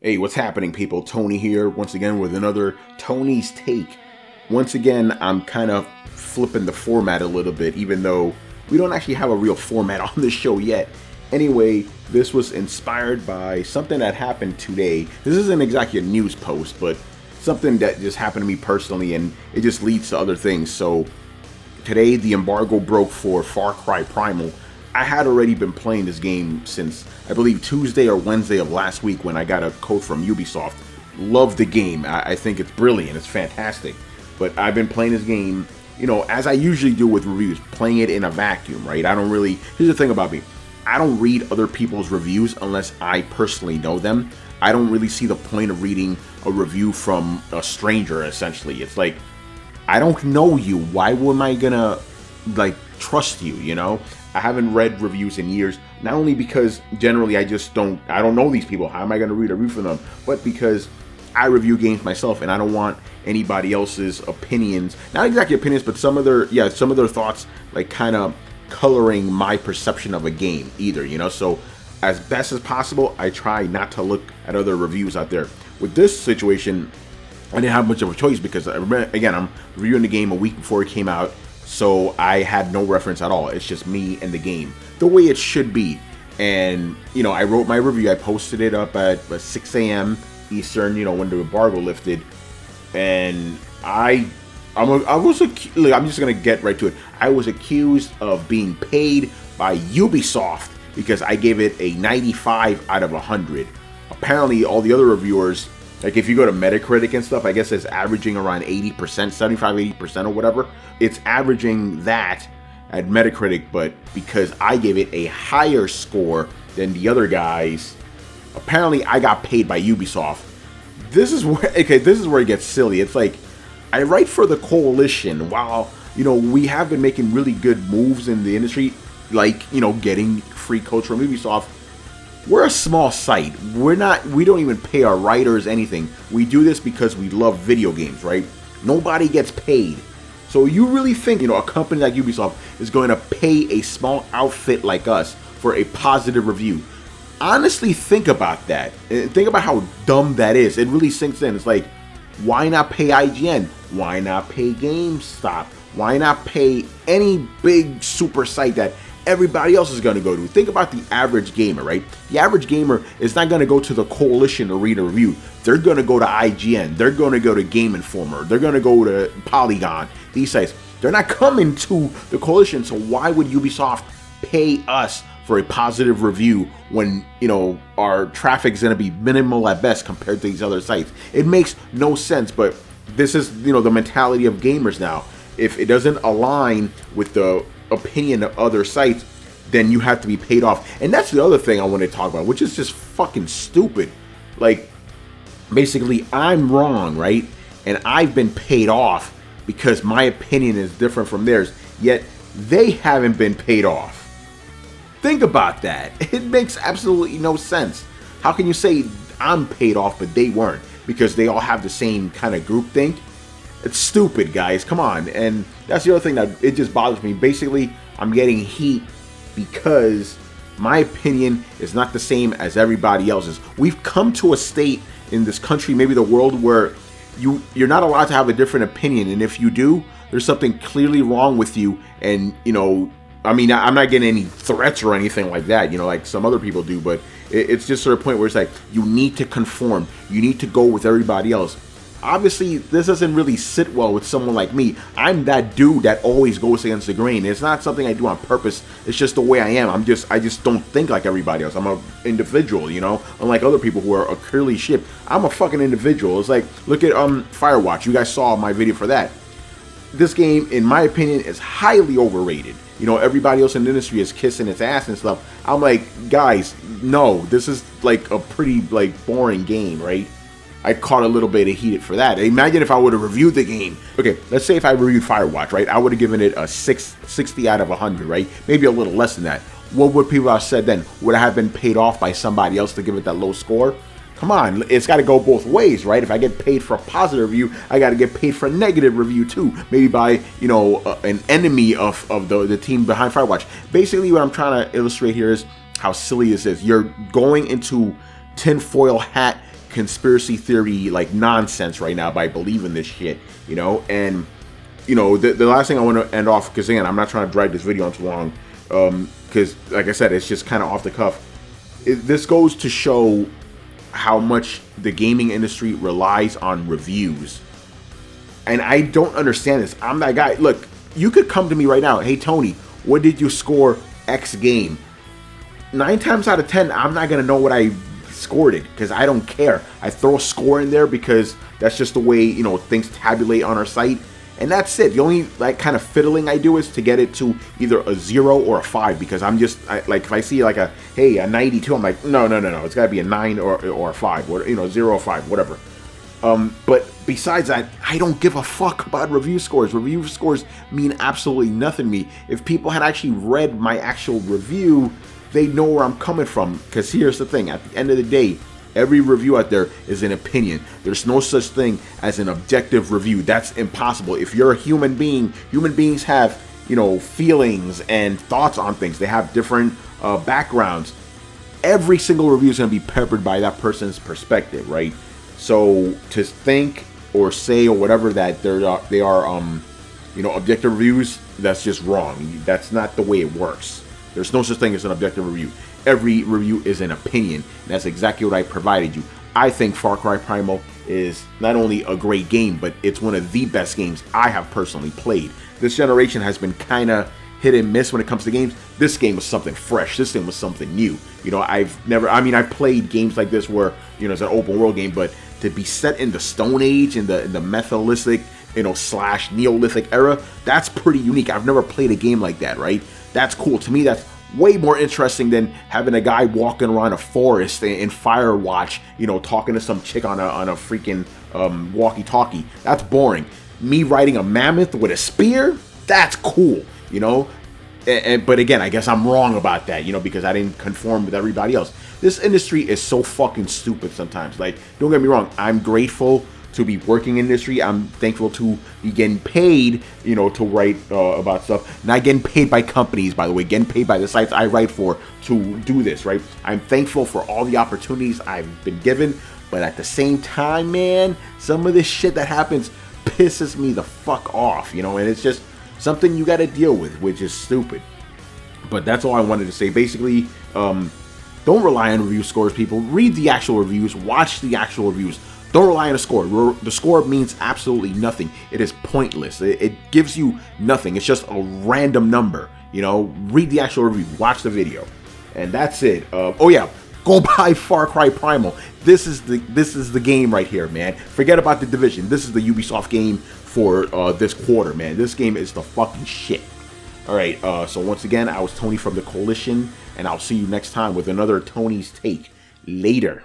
Hey, what's happening, people? Tony here, once again with another Tony's Take. Once again, I'm kind of flipping the format a little bit, even though we don't actually have a real format on this show yet. Anyway, this was inspired by something that happened today. This isn't exactly a news post, but something that just happened to me personally, and it just leads to other things. So today, the embargo broke for Far Cry Primal. I had already been playing this game since, I believe, Tuesday or Wednesday of last week when I got a code from Ubisoft. Love the game. I think it's brilliant. It's fantastic. But I've been playing this game, you know, as I usually do with reviews, playing it in a vacuum, right? I don't really, here's the thing about me. I don't read other people's reviews unless I personally know them. I don't really see the point of reading a review from a stranger, essentially. It's like, I don't know you. Why am I gonna, like, trust you, you know? I haven't read reviews in years, not only because generally I don't know these people. How am I going to read a review from them? But because I review games myself and I don't want anybody else's opinions, not exactly opinions, but some of their thoughts, like, kind of coloring my perception of a game either, you know? So as best as possible, I try not to look at other reviews out there. With this situation, I didn't have much of a choice because, again, I'm reviewing the game a week before it came out. So I had no reference at all. It's just me and the game, the way it should be. And, you know, I wrote my review. I posted it up at 6 a.m. Eastern, you know, when the embargo lifted. And I'm just going to get right to it. I was accused of being paid by Ubisoft because I gave it a 95 out of 100. Apparently, all the other reviewers, like if you go to Metacritic and stuff, I guess it's averaging around 80%, 75, 80% or whatever. It's averaging that at Metacritic, but because I gave it a higher score than the other guys, apparently I got paid by Ubisoft. This is where it gets silly. It's like, I write for the Koalition while, you know, we have been making really good moves in the industry, like, you know, getting free codes from Ubisoft. We're a small site. We don't even pay our writers anything. We do this because we love video games, right? Nobody gets paid. So you really think, you know, a company like Ubisoft is going to pay a small outfit like us for a positive review? Honestly, think about that. Think about how dumb that is. It really sinks in. It's like, why not pay IGN? Why not pay GameStop? Why not pay any big super site that everybody else is going to go to? Think about the average gamer, right? The average gamer is not going to go to the Koalition to read a review. They're going to go to IGN. They're going to go to Game Informer. They're going to go to Polygon. These sites. They're not coming to the Koalition. So why would Ubisoft pay us for a positive review when, you know, our traffic is going to be minimal at best compared to these other sites? It makes no sense. But this is, you know, the mentality of gamers now. If it doesn't align with the opinion of other sites, then you have to be paid off. And that's the other thing I want to talk about, which is just fucking stupid. Like, basically, I'm wrong, right? And I've been paid off because my opinion is different from theirs, yet they haven't been paid off. Think about that. It makes absolutely no sense. How can you say I'm paid off but they weren't? Because they all have the same kind of groupthink? It's stupid, guys. Come on. And that's the other thing that it just bothers me. Basically, I'm getting heat because my opinion is not the same as everybody else's. We've come to a state in this country, maybe the world, where you're not allowed to have a different opinion. And if you do, there's something clearly wrong with you. And, you know, I mean, I'm not getting any threats or anything like that, you know, like some other people do. But it's just sort of a point where it's like, you need to conform. You need to go with everybody else. Obviously, this doesn't really sit well with someone like me. I'm that dude that always goes against the grain. It's not something I do on purpose. It's just the way I am. I just don't think like everybody else. I'm an individual, you know? Unlike other people who are clearly shit. I'm a fucking individual. It's like, look at Firewatch. You guys saw my video for that. This game, in my opinion, is highly overrated. You know, everybody else in the industry is kissing its ass and stuff. I'm like, guys, no, this is like a pretty, like, boring game, right? I caught a little bit of heated for that. Imagine if I would have reviewed the game. Okay, let's say if I reviewed Firewatch, right? I would have given it a 60 out of 100, right? Maybe a little less than that. What would people have said then? Would I have been paid off by somebody else to give it that low score? Come on, it's got to go both ways, right? If I get paid for a positive review, I got to get paid for a negative review too. Maybe by, you know, an enemy of the team behind Firewatch. Basically, what I'm trying to illustrate here is how silly this is. You're going into tinfoil hat conspiracy theory like nonsense right now by believing this shit, you know. And you know, the last thing I want to end off, because again, I'm not trying to drag this video on too long, because like I said, it's just kind of off the cuff. This goes to show how much the gaming industry relies on reviews, and I don't understand this. I'm that guy. Look, you could come to me right now, hey Tony, what did you score X game? 9 times out of 10, I'm not gonna know what I scored it, because I don't care. I throw a score in there because that's just the way, you know, things tabulate on our site, and that's it. The only like kind of fiddling I do is to get it to either a 0 or a 5, because I'm just like, if I see like a 92, I'm like, no, it's gotta be a 9 or a 5, or, you know, 0 or 5, whatever. But besides that, I don't give a fuck about review scores. Review scores mean absolutely nothing to me. If people had actually read my actual review, they know where I'm coming from. Because here's the thing, at the end of the day, every review out there is an opinion. There's no such thing as an objective review. That's impossible. If you're a human being, human beings have, you know, feelings and thoughts on things. They have different backgrounds. Every single review is going to be peppered by that person's perspective, right? So to think or say or whatever that they are you know, objective reviews, that's just wrong. That's not the way it works. There's no such thing as an objective review. Every review is an opinion, and that's exactly what I provided you. I think Far Cry Primal is not only a great game, but it's one of the best games I have personally played. This generation has been kind of hit and miss when it comes to games. This game was something fresh. This thing was something new. You know, I've played games like this where, you know, it's an open world game, but to be set in the Stone Age, in the Metholithic, you know, / Neolithic era, that's pretty unique. I've never played a game like that, right? That's cool. To me, that's way more interesting than having a guy walking around a forest in Firewatch, you know, talking to some chick on a freaking walkie-talkie. That's boring. Me riding a mammoth with a spear, that's cool, you know. But again, I guess I'm wrong about that, you know, because I didn't conform with everybody else. This industry is so fucking stupid sometimes. Like, don't get me wrong, I'm grateful to be working in industry. I'm thankful to be getting paid, you know, to write about stuff. Not getting paid by companies, by the way, getting paid by the sites I write for to do this, right? I'm thankful for all the opportunities I've been given, but at the same time, man, some of this shit that happens pisses me the fuck off, you know, and it's just something you got to deal with, which is stupid. But that's all I wanted to say. Basically, don't rely on review scores, people. Read the actual reviews, watch the actual reviews. Don't rely on a score. The score means absolutely nothing. It is pointless. It gives you nothing. It's just a random number. You know, read the actual review, watch the video, and that's it. Oh yeah, go buy Far Cry Primal. This is the game right here, man. Forget about the Division. This is the Ubisoft game for this quarter, man. This game is the fucking shit. All right. So once again, I was Tony from the Koalition, and I'll see you next time with another Tony's Take. Later.